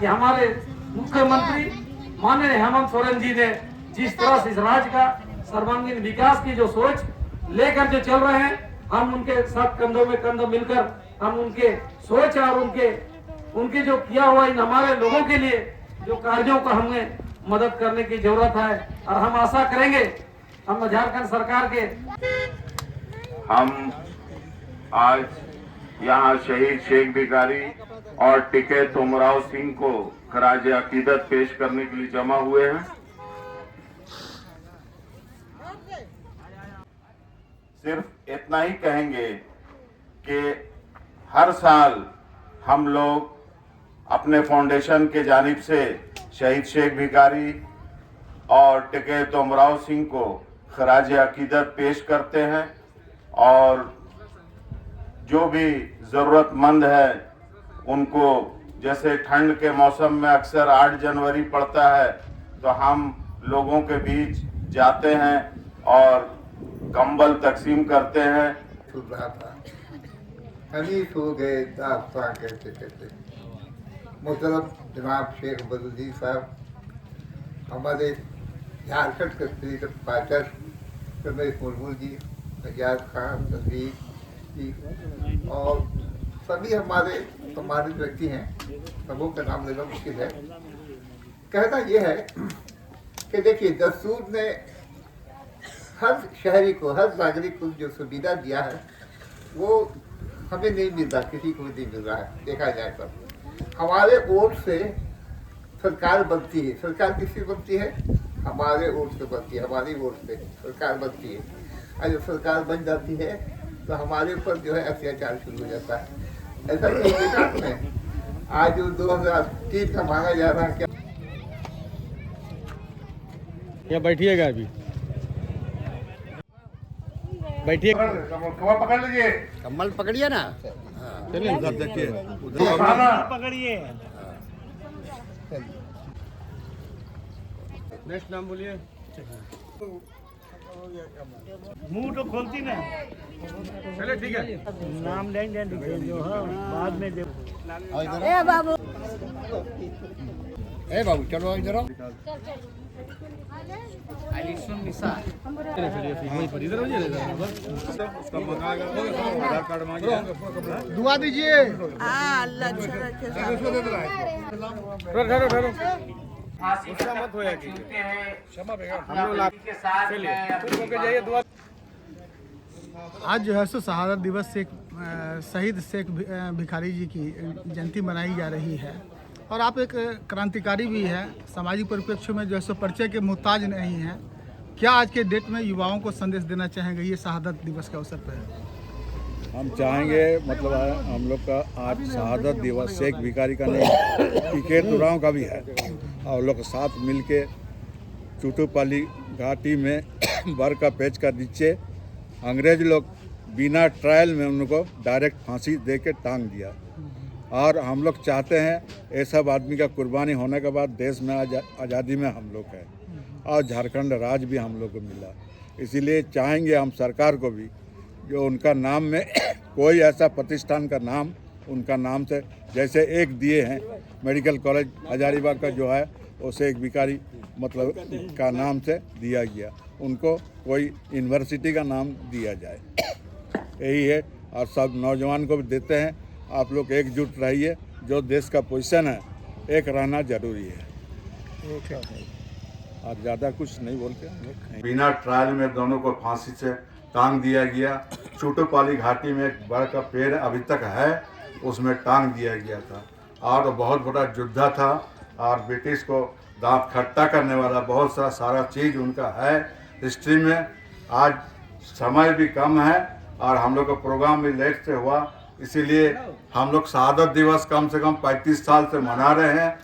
कि हमारे मुख्यमंत्री माननीय हेमंत सोरेन जी ने जिस तरह से इस राज्य का सर्वांगीण विकास की जो सोच लेकर जो चल रहे हैं, हम उनके साथ कंधों में कंधा मिलकर हम उनके सोच और उनके जो किया हुआ इन हमारे लोगों के लिए जो कार्यों का हमें मदद करने की जरूरत है। और हम आशा करेंगे हम झारखंड सरकार के हम आज यहाँ शहीद शेख भिखारी और टिके तुमराव सिंह को खराज अकीदत पेश करने के लिए जमा हुए हैं। सिर्फ इतना ही कहेंगे कि हर साल हम लोग अपने फाउंडेशन के जानिब से शहीद शेख भिखारी और टिके तुमराव सिंह को खराज अकीदत पेश करते हैं और जो भी ज़रूरतमंद है उनको, जैसे ठंड के मौसम में अक्सर 8 जनवरी पड़ता है तो हम लोगों के बीच जाते हैं और कंबल तकसीम करते हैं। सुन रहा था हनी सो गए दास्तां कहते कहते। मोहतरम जनाब शेख बदरुद्दीन साहब हमारे झारखंड के स्त्री पाचक रमेश मुर्मू जी, आजाद खान, तस्वीर जी और सभी हमारे सम्मानित व्यक्ति हैं, सबों का नाम लेना मुश्किल है। कहना यह है कि देखिए दस्तूर ने हर शहरी को, हर नागरिक को जो सुविधा दिया है वो हमें नहीं मिल रहा, किसी को नहीं मिल रहा है। देखा जाए तो हमारे वोट से सरकार बनती है। सरकार किससे बनती है? हमारे वोट से बनती है, हमारी वोट से सरकार बनती है। और जब सरकार बन जाती है तो हमारे ऊपर जो है अत्याचार शुरू हो जाता है। ऐसा नहीं गुजरात में आज जो 2003 का मांगा जा रहा है क्या? क्या बैठिएगा अभी? बैठिए, कमल पकड़ लीजिए, कमल पकड़िए ना। चलिए उधर देखिए, पकड़िए। नेक्स्ट नाम बोलिए। मुंह तो खोलती ना। चलिए ठीक है, नाम लेंगे जो है बाद में दे। ए बाबू, ए बाबू चलो इधर आओ। इधर हो जाइए, आधार कार्ड मांगिए, दुआ दीजिए। ठहरो ठहरो, उसका मत होया कीजिए, क्षमा हम लोग चलिए चुप होके जाइए। दुआ। आज जो है सो शहादत दिवस से शहीद शेख भिखारी जी की जयंती मनाई जा रही है और आप एक क्रांतिकारी भी हैं, सामाजिक परिप्रेक्ष्य में जो है सो परिचय के मोहताज नहीं हैं। क्या आज के डेट में युवाओं को संदेश देना चाहेंगे ये शहादत दिवस के अवसर पर? हम चाहेंगे, मतलब हम लोग का आज शहादत दिवस शेख भिखारी का नहीं, टिके तुमराव का भी है और लोग साथ मिल के चुटुपाली घाटी में बर का पेच का नीचे अंग्रेज लोग बिना ट्रायल में उनको डायरेक्ट फांसी दे के टांग दिया। और हम लोग चाहते हैं ये सब आदमी का कुर्बानी होने के बाद देश में आज़ादी में हम लोग हैं और झारखंड राज्य भी हम लोग को मिला। इसीलिए चाहेंगे हम सरकार को भी जो उनका नाम में कोई ऐसा प्रतिष्ठान का नाम उनका नाम से, जैसे एक दिए हैं मेडिकल कॉलेज हजारीबाग का जो है वो शेख भिखारी मतलब का नाम से दिया गया, उनको कोई यूनिवर्सिटी का नाम दिया जाए, यही है। और सब नौजवान को भी देते हैं, आप लोग एकजुट रहिए, जो देश का पोजीशन है एक रहना जरूरी है और ज़्यादा कुछ नहीं बोलते। बिना ट्रायल में दोनों को फांसी से टांग दिया गया। चुटुपाली घाटी में एक बड़ का पेड़ अभी तक है, उसमें टांग दिया गया था और बहुत बड़ा योद्धा था और ब्रिटिश को दांत खट्टा करने वाला बहुत सारा चीज़ उनका है हिस्ट्री में। आज समय भी कम है और हम लोग का प्रोग्राम भी लेट से हुआ, इसीलिए हम लोग शहादत दिवस कम से कम 35 साल से मना रहे हैं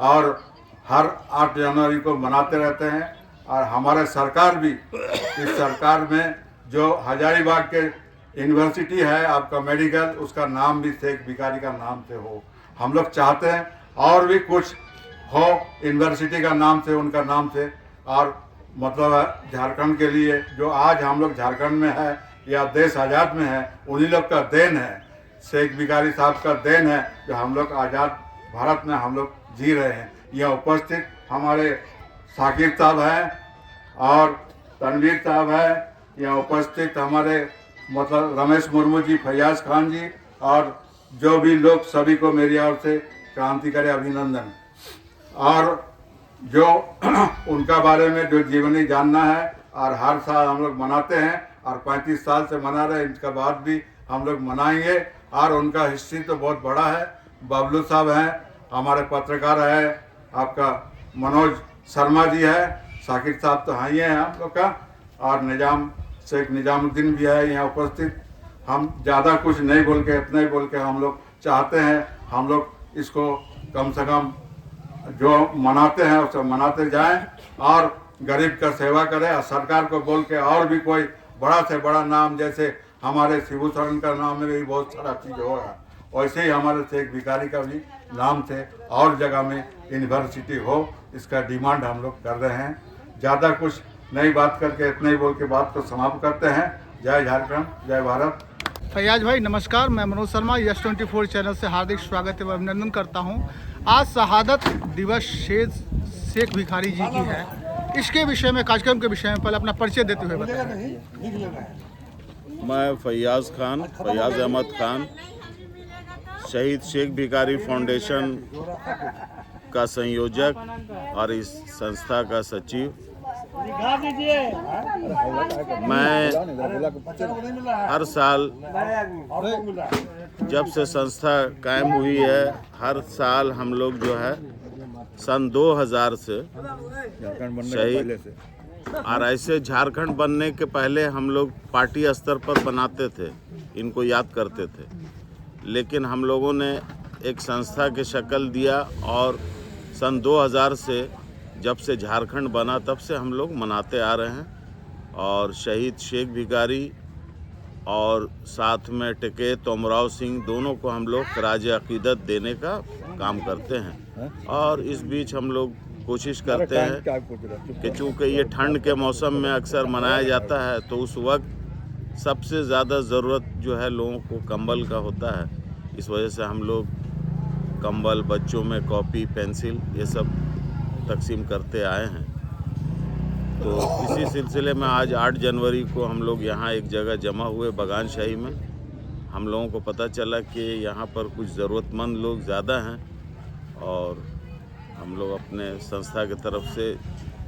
और हर 8 जनवरी को मनाते रहते हैं। और हमारे सरकार भी, इस सरकार में जो हजारीबाग के यूनिवर्सिटी है आपका मेडिकल, उसका नाम भी शेख भिखारी का नाम से हो। हम लोग चाहते हैं और भी कुछ हो यूनिवर्सिटी का नाम से, उनका नाम से। और मतलब झारखंड के लिए जो आज हम लोग झारखंड में है या देश आज़ाद में है, उन्हीं लोग का देन है, शेख भिखारी साहब का देन है जो हम लोग आज़ाद भारत में हम लोग जी रहे हैं। यह उपस्थित हमारे साकिर साहब हैं और तनवीर साहब हैं, यहाँ उपस्थित हमारे मतलब रमेश मुर्मू जी, फैयाज खान जी और जो भी लोग, सभी को मेरी ओर से क्रांतिकारी अभिनंदन। और जो उनका बारे में जो जीवनी जानना है और हर साल हम लोग मनाते हैं और 35 साल से मना रहे हैं, इनका बाद भी हम लोग मनाएंगे। और उनका हिस्ट्री तो बहुत बड़ा है। बबलू साहब हैं, हमारे पत्रकार है, आपका मनोज शर्मा जी है, साकिर साहब तो हैं ही हैं हम लोग का, और शेख निजामुद्दीन भी है यहाँ उपस्थित। हम ज़्यादा कुछ नहीं बोल के, इतना ही बोल के हम लोग चाहते हैं हम लोग इसको कम से कम जो मनाते हैं उसे मनाते जाएं और गरीब का सेवा करें। और सरकार को बोल के और भी कोई बड़ा से बड़ा नाम, जैसे हमारे शिबू सोरेन का नाम में भी बहुत सारा चीज़ हो रहा है, वैसे ही हमारे शेख भिखारी का भी नाम से और जगह में यूनिवर्सिटी हो, इसका डिमांड हम लोग कर रहे हैं। ज़्यादा कुछ नई बात करके इतना ही बोल के बात को समाप्त करते हैं। जय झारखंड, जय भारत। फैयाज भाई नमस्कार, मैं मनोज शर्मा यस 24 चैनल से हार्दिक स्वागत एवं अभिनंदन करता हूं। आज शहादत दिवस शेख भिखारी जी की है, इसके विषय में, कार्यक्रम के विषय में पहले अपना परिचय देते हुए बताएं। मैं फैयाज अहमद खान, शहीद शेख भिखारी फाउंडेशन का संयोजक और इस संस्था का सचिव। मैं हर साल जब से संस्था कायम हुई है, हर साल हम लोग जो है सन 2000 से शहीद, और ऐसे झारखंड बनने के पहले हम लोग पार्टी स्तर पर बनाते थे, इनको याद करते थे, लेकिन हम लोगों ने एक संस्था की शक्ल दिया और सन 2000 से जब से झारखंड बना तब से हम लोग मनाते आ रहे हैं। और शहीद शेख भिखारी और साथ में टिके तोमराव सिंह, दोनों को हम लोग खराज अकीदत देने का काम करते हैं। और इस बीच हम लोग कोशिश करते हैं कि चूँकि ये ठंड के मौसम में अक्सर मनाया जाता है, तो उस वक्त सबसे ज़्यादा ज़रूरत जो है लोगों को कंबल का होता है। इस वजह से हम लोग कंबल, बच्चों में कॉपी, पेंसिल, ये सब तकसीम करते आए हैं। तो इसी सिलसिले में आज 8 जनवरी को हम लोग यहाँ एक जगह जमा हुए बगान शाही में। हम लोगों को पता चला कि यहाँ पर कुछ ज़रूरतमंद लोग ज़्यादा हैं और हम लोग अपने संस्था की तरफ से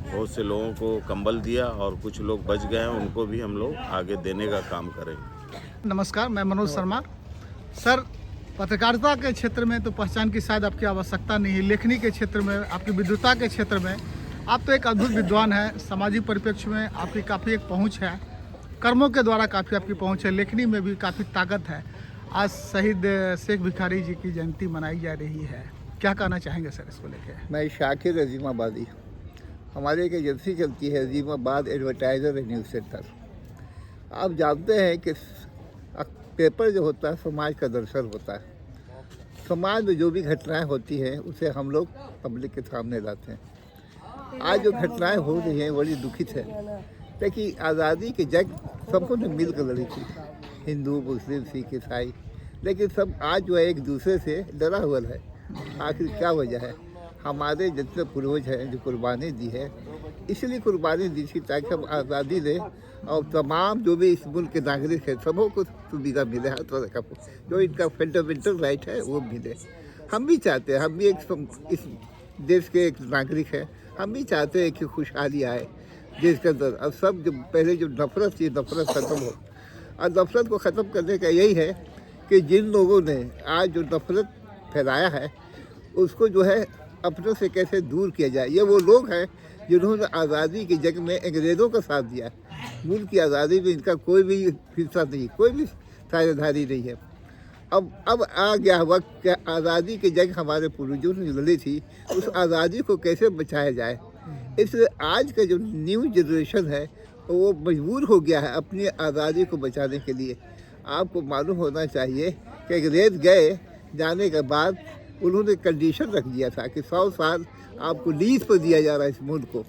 बहुत से लोगों को कंबल दिया और कुछ लोग बच गए हैं, उनको भी हम लोग आगे देने का काम करेंगे। नमस्कार, मैं मनोज शर्मा। सर, पत्रकारिता के क्षेत्र में तो पहचान की शायद आपकी आवश्यकता नहीं है, लेखनी के क्षेत्र में, आपकी विद्वता के क्षेत्र में आप तो एक अद्भुत विद्वान हैं। सामाजिक परिप्रेक्ष्य में आपकी काफ़ी एक पहुंच है, कर्मों के द्वारा काफ़ी आपकी पहुंच है, लेखनी में भी काफ़ी ताकत है। आज शहीद शेख भिखारी जी की जयंती मनाई जा रही है, क्या कहना चाहेंगे सर इसको लेकर? मैं शाकिर अजीमाबादी, हमारी एक एजेंसी चलती है अजीमाबाद एडवर्टाइज़र न्यूज़ सेंटर। आप जानते हैं कि पेपर जो होता है समाज का दर्शन होता है। समाज में जो भी घटनाएं होती हैं उसे हम लोग पब्लिक के सामने लाते हैं। आज जो घटनाएं हो रही हैं बड़ी दुखित है, क्योंकि आज़ादी की जंग सबको ने मिल कर लड़ी थी, हिंदू, मुस्लिम, सिख, ईसाई, लेकिन सब आज जो है एक दूसरे से डरा हुआ है। आखिर क्या वजह है? हमारे जितने पूर्वज हैं जो कुर्बानी दी है, इसलिए कुर्बानी दी थी ताकि हम आज़ादी दें और तमाम जो भी इस मुल्क के नागरिक हैं सबों को सुविधा मिले, हर तरह का जो इनका फंडामेंटल राइट है वो मिले। हम भी चाहते हैं, हम भी इस देश के एक नागरिक हैं, हम भी चाहते हैं कि खुशहाली आए देश के अंदर। अब सब जो पहले जो नफरत थी, नफरत ख़त्म हो, और नफरत को ख़त्म करने का यही है कि जिन लोगों ने आज जो नफरत फैलाया है उसको जो है अपनों से कैसे दूर किया जाए। ये वो लोग हैं जिन्होंने आज़ादी की जंग में अंग्रेज़ों का साथ दिया। मुल्क की आज़ादी में इनका कोई भी हिस्सा नहीं, कोई भी साझेदारी नहीं है। अब आ गया वक्त कि आज़ादी की जंग हमारे पूर्वजों ने लड़ी थी, उस आज़ादी को कैसे बचाया जाए। इसलिए आज का जो न्यू जनरेशन है वो मजबूर हो गया है अपनी आज़ादी को बचाने के लिए। आपको मालूम होना चाहिए कि अंग्रेज़ गए, जाने के बाद उन्होंने कंडीशन रख दिया था कि 100 साल आपको लीज पर दिया जा रहा है इस मुल्क को,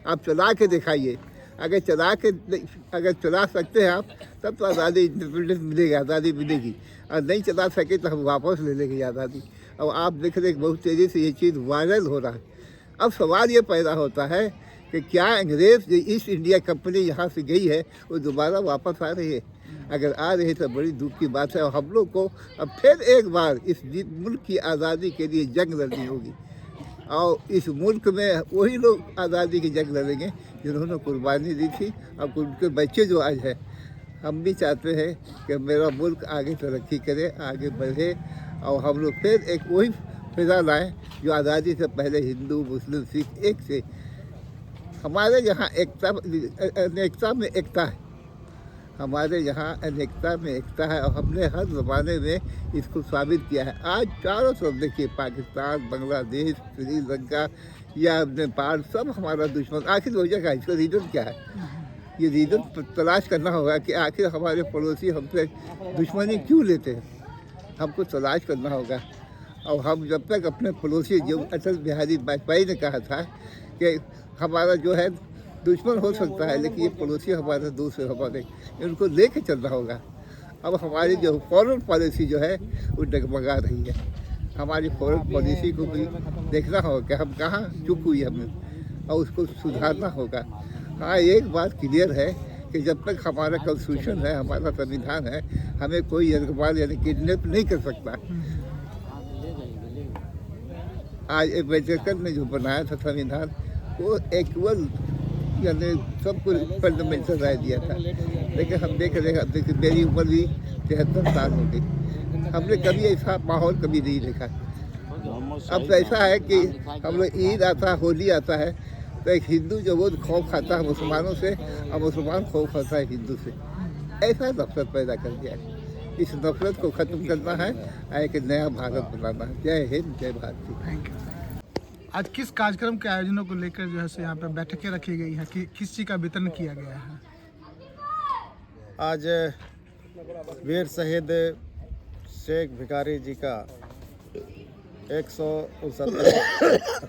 आप चला के दिखाइए। अगर चला सकते हैं आप तब तो आज़ादी इंडिपेंडेंस मिलेगी, आज़ादी मिलेगी, और नहीं चला सके तो हम वापस ले लेंगे आज़ादी। अब आप देख रहे हैं बहुत तेज़ी से ये चीज़ वायरल हो रहा है। अब सवाल ये पैदा होता है कि क्या अंग्रेज़ जो ईस्ट इंडिया कंपनी यहाँ से गई है वो दोबारा वापस आ रही है? अगर आ रही है तो बड़ी दुख की बात है। और हम लोग को अब फिर एक बार इस मुल्क की आज़ादी के लिए जंग लड़नी होगी और इस मुल्क में वही लोग आज़ादी की जंग लड़ेंगे जिन्होंने कुर्बानी दी थी। अब उनके बच्चे जो आज है, हम भी चाहते हैं कि मेरा मुल्क आगे तरक्की करे, आगे बढ़े और हम लोग फिर एक वही फिजा लाएँ जो आज़ादी से पहले हिंदू मुस्लिम सिख एक से। हमारे यहाँ अनेकता में एकता है, हमारे यहाँ अनेकता में एकता है और हमने हर ज़माने में इसको साबित किया है। आज चारों तरफ देखिए, पाकिस्तान, बांग्लादेश, श्रीलंका या नेपाल सब हमारा दुश्मन। आखिर वजह क्या है? इसका रीज़न क्या है? ये रीज़न तलाश करना होगा कि आखिर हमारे पड़ोसी हमसे दुश्मनी क्यों लेते हैं। हमको तलाश करना होगा। और हम जब तक अपने पड़ोसी, जो अटल बिहारी वाजपेयी ने कहा था कि हमारा जो है दुश्मन हो सकता है लेकिन ये पड़ोसी हमारे दोस्त है, हमारे इनको लेके चलना होगा। अब हमारी जो फॉरेन पॉलिसी जो है वो डगमगा रही है। हमारी फॉरेन पॉलिसी को भी देखना होगा कि हम कहाँ चूक हुई हमें और उसको सुधारना होगा। हाँ, एक बात क्लियर है कि जब तक हमारा कॉन्स्टिट्यूशन है, हमारा संविधान है, हमें कोई यरगमाल यानी किडनैप नहीं कर सकता। आज अम्बेडकर ने जो बनाया था संविधान, वो इक्वल यानी सब कुछ फंडामेंटल राय दिया था। लेकिन हम देख रहे हैं, देखिए मेरी उम्र भी 73 साल हो गई, हमने कभी ऐसा माहौल कभी नहीं देखा। अब तो ऐसा है कि हम लोग ईद आता है, होली आता है तो एक हिंदू जो वो खौफ खाता है मुसलमानों से और मुसलमान खौफ खाता है हिंदू से। ऐसा नफरत पैदा कर दिया है। इस नफरत को ख़त्म करना है, एक नया भारत बनाना है। जय हिंद, जय भारत। आज किस कार्यक्रम के आयोजनों को लेकर जो है सो यहाँ पे बैठकें रखी गई हैं कि किस चीज़ का वितरण किया गया है? आज वीर शहीद शेख भिखारी जी का 169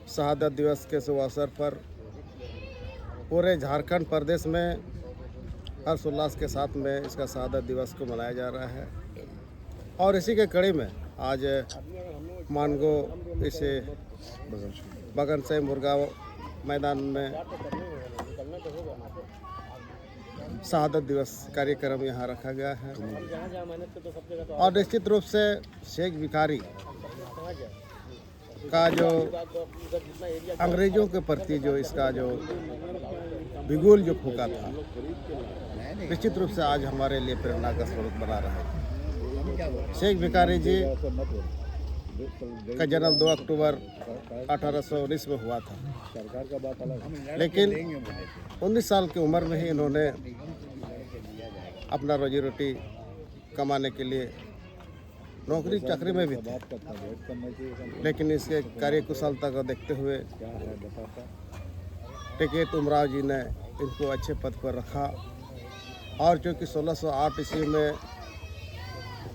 शहादत दिवस के शुभ अवसर पर पूरे झारखंड प्रदेश में हर्षोल्लास के साथ में इसका शहादत दिवस को मनाया जा रहा है। और इसी के कड़ी में आज मानगो इसे बगन से मुर्गा मैदान में शहादत दिवस कार्यक्रम यहाँ रखा गया है। और निश्चित रूप से शेख भिखारी का जो अंग्रेज़ों के प्रति जो इसका जो बिगुल जो फूका था, निश्चित रूप से आज हमारे लिए प्रेरणा का स्रोत बना रहा है। शेख भिखारी जी का जन्म 2 अक्टूबर 1819 में हुआ था, लेकिन 19 साल की उम्र में ही इन्होंने अपना रोजी रोटी कमाने के लिए नौकरी चाकरी में भी थे, लेकिन इसके कार्यकुशलता को देखते हुए टिकैत उमराव जी ने इनको अच्छे पद पर रखा। और चूँकि 1608 ईस्वी में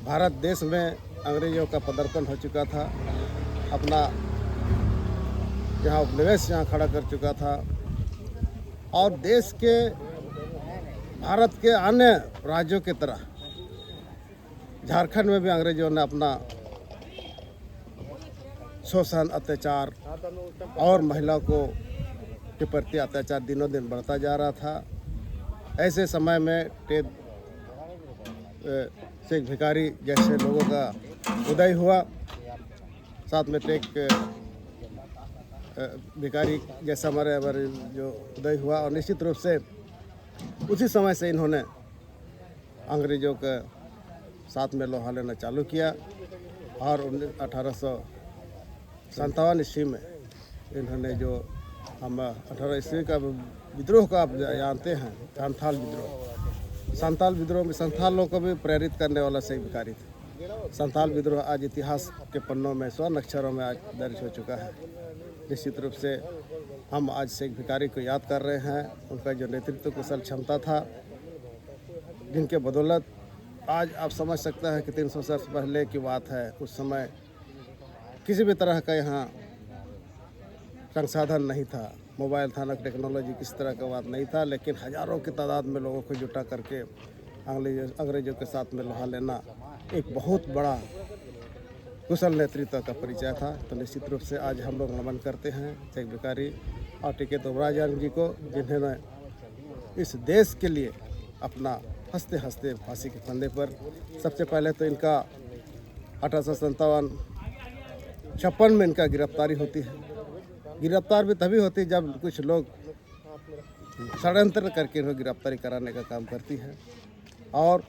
भारत देश में अंग्रेज़ों का पदार्पण हो चुका था, अपना यहाँ उपनिवेश यहाँ खड़ा कर चुका था और देश के भारत के अन्य राज्यों की तरह झारखंड में भी अंग्रेज़ों ने अपना शोषण, अत्याचार और महिलाओं को के प्रति अत्याचार दिनों दिन बढ़ता जा रहा था। ऐसे समय में शेख भिखारी जैसे लोगों का उदय हुआ, साथ में टेक भिखारी जैसा हमारे जो उदय हुआ। और निश्चित रूप से उसी समय से इन्होंने अंग्रेज़ों के साथ में लोहा लेना चालू किया और 1857 ईस्वी में इन्होंने जो हम 18 ईस्वी का विद्रोह का आप जानते हैं, संथाल विद्रोह में संथालों को भी प्रेरित करने वाला शेख भिखारी था। संथाल विद्रोह आज इतिहास के पन्नों में स्वर्ण अक्षरों में आज दर्ज हो चुका है। निश्चित रूप से हम आज शेख भिखारी को याद कर रहे हैं। उनका जो नेतृत्व कुशल क्षमता था, जिनके बदौलत आज आप समझ सकते हैं कि 300 वर्ष पहले की बात है। उस समय किसी भी तरह का यहाँ संसाधन नहीं था, मोबाइल था, न टेक्नोलॉजी किस तरह का बात नहीं था, लेकिन हज़ारों की तादाद में लोगों को जुटा करके अंग्रेज़ों के साथ में लोहा लेना एक बहुत बड़ा कुशल नेतृत्व का परिचय था। तो निश्चित रूप से आज हम लोग नमन करते हैं शेख भिखारी और टीके दुबराजान जी को, जिन्होंने इस देश के लिए अपना हंसते हंसते फांसी के फंदे पर, सबसे पहले तो इनका 1857 में इनका गिरफ्तारी होती है। गिरफ्तार भी तभी होती है जब कुछ लोग षड्यंत्र करके इन्हें गिरफ्तारी कराने का काम करती है, और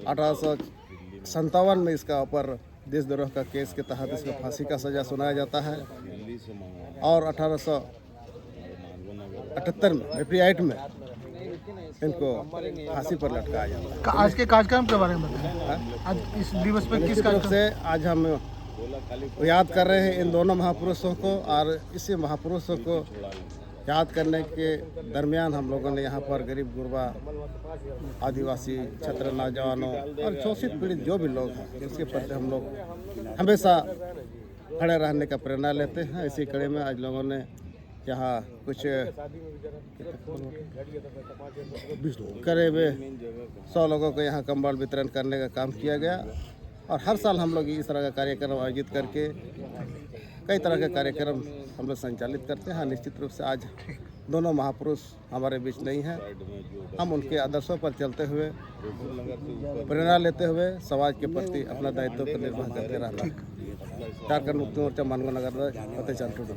1857 में इसका ऊपर देशद्रोह का केस के तहत इसको फांसी का सज़ा सुनाया जाता है, और 1878 में रेप्रियाइट में इनको फांसी पर लटकाया जाता है। आज के कार्यक्रम के बारे में बताएं। आज इस दिवस पर किस निश्चित रूप कार्यक्रम से आज हम याद कर रहे हैं इन दोनों महापुरुषों को, और इसी महापुरुषों को याद करने के दरमियान हम लोगों ने यहाँ पर गरीब गुरबा, आदिवासी, छात्र, नौजवानों और शोषित पीड़ित जो भी लोग हैं, इसके प्रति हम लोग हमेशा खड़े रहने का प्रेरणा लेते हैं। इसी कड़ी में आज लोगों ने यहाँ कुछ करीब 100 लोगों को यहाँ कंबल वितरण करने का काम किया गया, और हर साल हम लोग इस तरह का कार्यक्रम आयोजित करके कई तरह के कार्यक्रम हम लोग संचालित करते हैं। निश्चित रूप से आज दोनों महापुरुष हमारे बीच नहीं हैं, हम उनके आदर्शों पर चलते हुए, प्रेरणा लेते हुए समाज के प्रति अपना दायित्व को निर्वाह करते रहना। झारखंड मुक्ति मोर्चा मानगो नगर फतेह चंद टुडू।